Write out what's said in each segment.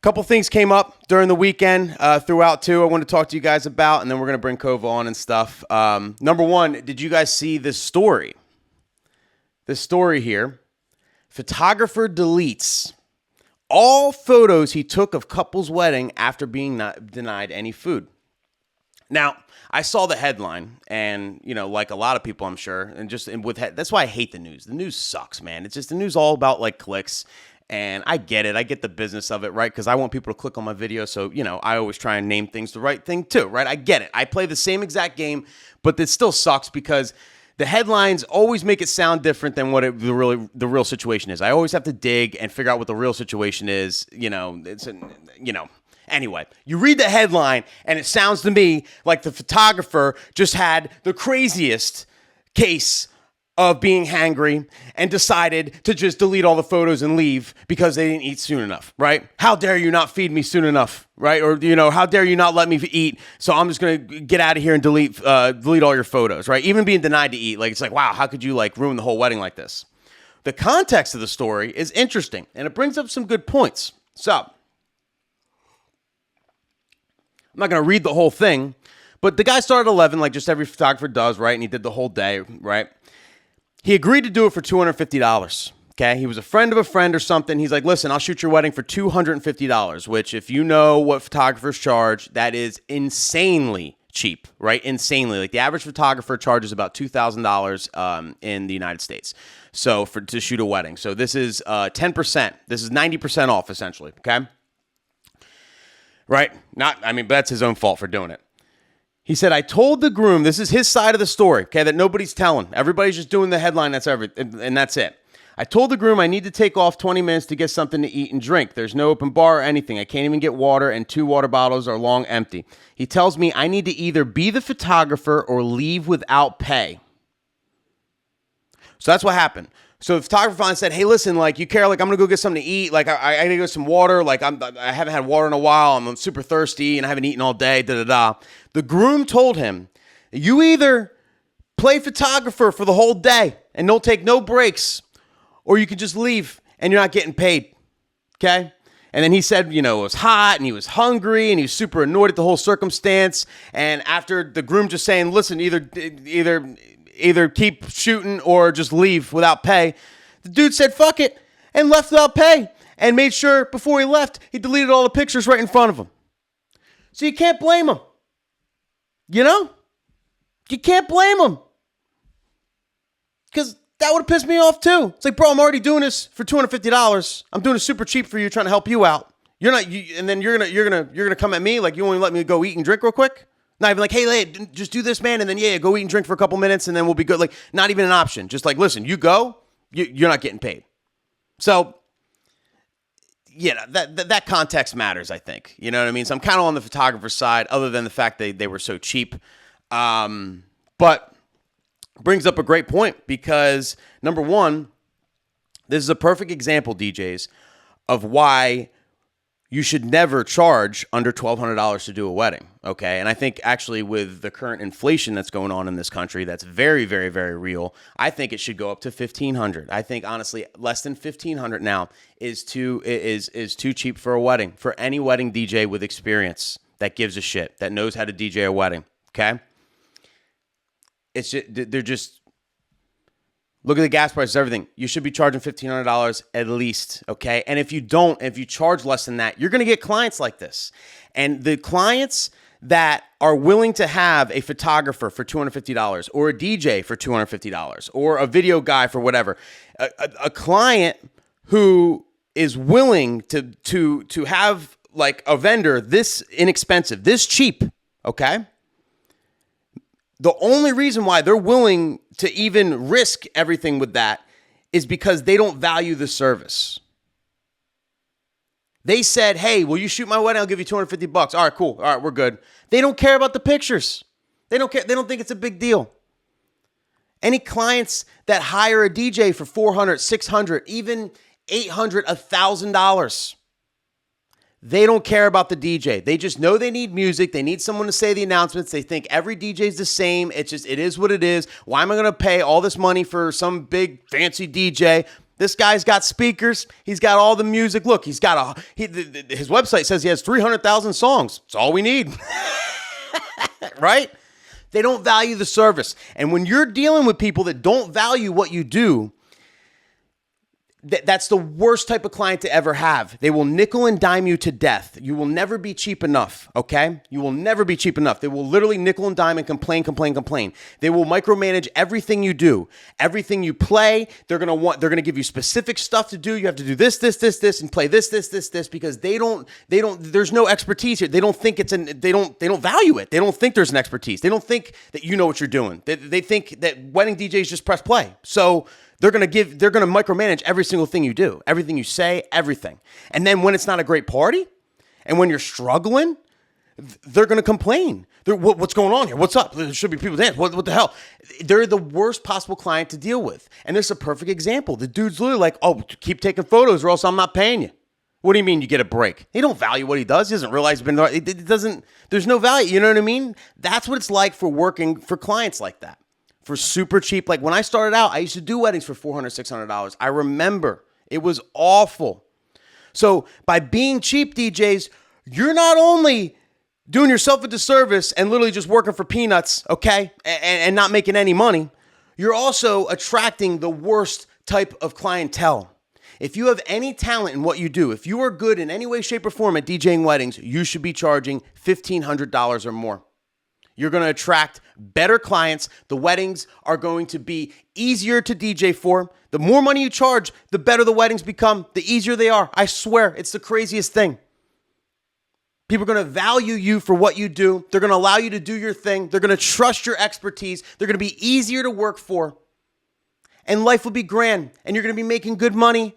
Couple things came up during the weekend throughout too. I want to talk to you guys about, and then we're going to bring Kova on and stuff. Number one, did you guys see this story? This story here. Photographer deletes all photos he took of couple's wedding after being denied any food. Now, I saw the headline, and like a lot of people, I'm sure, and that's why I hate the news. The news sucks, man. It's just the news all about like clicks, and I get it. I get the business of it, right? Because I want people to click on my video, so I always try and name things the right thing too, right? I get it. I play the same exact game, but it still sucks because the headlines always make it sound different than what the real situation is. I always have to dig and figure out what the real situation is. Anyway, you read the headline and it sounds to me like the photographer just had the craziest case of being hangry and decided to just delete all the photos and leave because they didn't eat soon enough, right? How dare you not feed me soon enough, right? Or, how dare you not let me eat? So I'm just going to get out of here and delete all your photos, right? Even being denied to eat, it's like, wow, how could you ruin the whole wedding like this? The context of the story is interesting and it brings up some good points. So I'm not going to read the whole thing, but the guy started at 11, like just every photographer does, right? And he did the whole day, right? He agreed to do it for $250, okay? He was a friend of a friend or something. He's like, listen, I'll shoot your wedding for $250, which if you know what photographers charge, that is insanely cheap, right? Insanely. Like the average photographer charges about $2,000 in the United States. So to shoot a wedding. So this is 10%. This is 90% off essentially, okay? Right? But that's his own fault for doing it. He said, I told the groom, this is his side of the story, okay, that nobody's telling. Everybody's just doing the headline, that's everything, and that's it. I told the groom I need to take off 20 minutes to get something to eat and drink. There's no open bar or anything. I can't even get water, and 2 water bottles are long empty. He tells me I need to either be the photographer or leave without pay. So that's what happened. So the photographer finally said, hey, listen, you care, I'm going to go get something to eat. I got to get some water. I haven't had water in a while. I'm super thirsty and I haven't eaten all day, da-da-da. The groom told him, you either play photographer for the whole day and don't take no breaks, or you can just leave and you're not getting paid, okay? And then he said, it was hot and he was hungry and he was super annoyed at the whole circumstance. And after the groom just saying, listen, either keep shooting or just leave without pay, the dude said, fuck it, and left without pay and made sure before he left, he deleted all the pictures right in front of him. So you can't blame him. You can't blame him. Because that would have pissed me off too. It's like, bro, I'm already doing this for $250. I'm doing it super cheap for you, trying to help you out. And then you're gonna come at me like you won't let me go eat and drink real quick. Not even like, hey, just do this, man, and then go eat and drink for a couple minutes, and then we'll be good. Not even an option. Just listen, you go, you're not getting paid. So, that context matters, I think. You know what I mean? So I'm kind of on the photographer's side, other than the fact they were so cheap. But brings up a great point because, number one, this is a perfect example, DJs, of why you should never charge under $1,200 to do a wedding, okay? And I think actually with the current inflation that's going on in this country, that's very, very, very real, I think it should go up to $1,500. I think, honestly, less than $1,500 now is too cheap for a wedding, for any wedding DJ with experience that gives a shit, that knows how to DJ a wedding, okay? It's just, they're just... Look at the gas prices, everything. You should be charging $1,500 at least, okay? And if you don't, if you charge less than that, you're going to get clients like this. And the clients that are willing to have a photographer for $250 or a DJ for $250 or a video guy for whatever, a client who is willing to have a vendor this inexpensive, this cheap, okay? The only reason why they're willing to even risk everything with that is because they don't value the service. They said, hey, will you shoot my wedding? I'll give you $250. All right, cool. All right, we're good. They don't care about the pictures. They don't care. They don't think it's a big deal. Any clients that hire a DJ for $400, $600, even $800, $1,000, they don't care about the DJ. They just know they need music. They need someone to say the announcements. They think every DJ is the same. It is what it is. Why am I going to pay all this money for some big fancy DJ? This guy's got speakers. He's got all the music. Look, his website says he has 300,000 songs. It's all we need. Right? They don't value the service. And when you're dealing with people that don't value what you do, that's the worst type of client to ever have. They will nickel and dime you to death. You will never be cheap enough, okay? You will never be cheap enough. They will literally nickel and dime and complain. They will micromanage everything you do, everything you play. They're gonna give you specific stuff to do. You have to do this, and play this, because they don't, there's no expertise here. They don't think they don't value it. They don't think there's an expertise. They don't think that you know what you're doing. They think that wedding DJs just press play. So they're going to micromanage every single thing you do, everything you say, everything. And then when it's not a great party and when you're struggling, they're going to complain. What's going on here? What's up? There should be people dancing. What the hell? They're the worst possible client to deal with. And this is a perfect example. The dude's literally like, oh, keep taking photos or else I'm not paying you. What do you mean you get a break? He don't value what he does. He doesn't realize there's no value. You know what I mean? That's what it's like for working for clients like that. For super cheap. Like when I started out, I used to do weddings for $400, $600. I remember it was awful. So by being cheap DJs, you're not only doing yourself a disservice and literally just working for peanuts, okay, and not making any money, you're also attracting the worst type of clientele. If you have any talent in what you do, if you are good in any way, shape, or form at DJing weddings, you should be charging $1,500 or more. You're going to attract better clients. The weddings are going to be easier to DJ for. The more money you charge, the better the weddings become, the easier they are. I swear, it's the craziest thing. People are going to value you for what you do. They're going to allow you to do your thing. They're going to trust your expertise. They're going to be easier to work for. And life will be grand. And you're going to be making good money,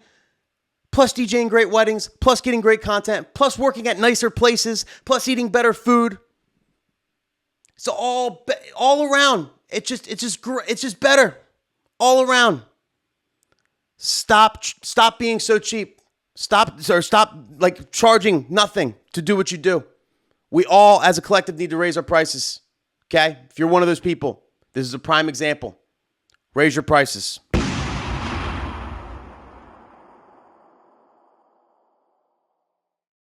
plus DJing great weddings, plus getting great content, plus working at nicer places, plus eating better food. So all around, it's just better all around. Stop being so cheap. Stop like charging nothing to do what you do. We all, as a collective, need to raise our prices. Okay, if you're one of those people, this is a prime example. Raise your prices.